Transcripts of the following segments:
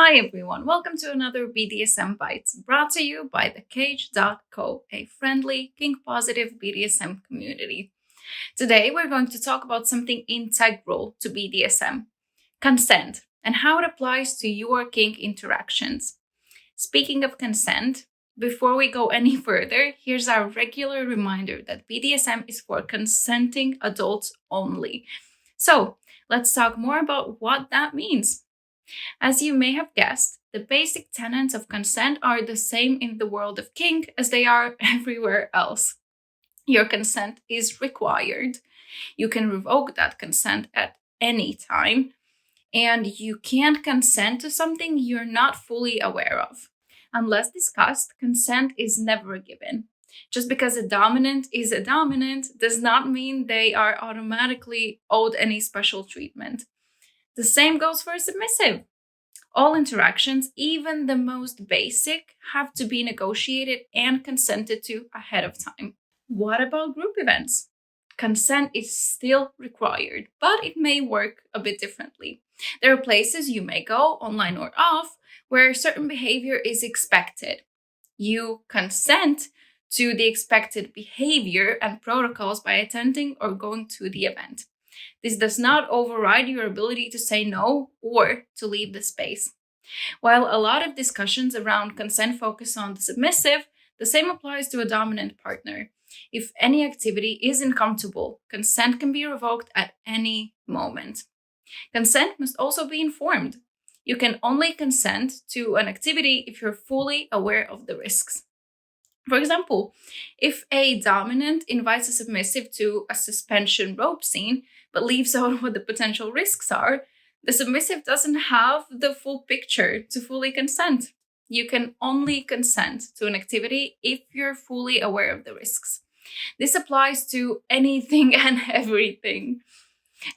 Hi everyone, welcome to another BDSM Bites brought to you by thecage.co, a friendly, kink positive BDSM community. Today we're going to talk about something integral to BDSM, consent, and how it applies to your kink interactions. Speaking of consent, before we go any further, here's our regular reminder that BDSM is for consenting adults only. So let's talk more about what that means. As you may have guessed, the basic tenets of consent are the same in the world of kink as they are everywhere else. Your consent is required. You can revoke that consent at any time, and you can't consent to something you're not fully aware of. Unless discussed, consent is never given. Just because a dominant is a dominant does not mean they are automatically owed any special treatment. The same goes for a submissive. All interactions, even the most basic, have to be negotiated and consented to ahead of time. What about group events? Consent is still required, but it may work a bit differently. There are places you may go, online or off, where certain behavior is expected. You consent to the expected behavior and protocols by attending or going to the event. This does not override your ability to say no or to leave the space. While a lot of discussions around consent focus on the submissive, the same applies to a dominant partner. If any activity is uncomfortable, consent can be revoked at any moment. Consent must also be informed. You can only consent to an activity if you're fully aware of the risks. For example, if a dominant invites a submissive to a suspension rope scene, but leaves out what the potential risks are, the submissive doesn't have the full picture to fully consent. You can only consent to an activity if you're fully aware of the risks. This applies to anything and everything.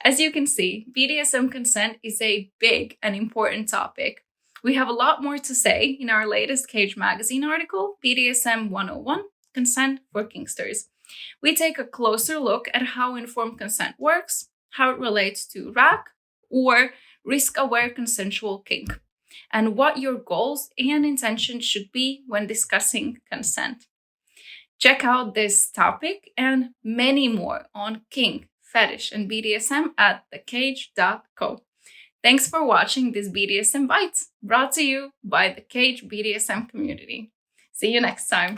As you can see, BDSM consent is a big and important topic. We have a lot more to say in our latest Cage magazine article, BDSM 101, Consent for Kinksters. We take a closer look at how informed consent works, how it relates to RAC, or risk-aware consensual kink, and what your goals and intentions should be when discussing consent. Check out this topic and many more on kink, fetish, and BDSM at thecage.co. Thanks for watching this BDSM Bites, brought to you by the Cage BDSM community. See you next time.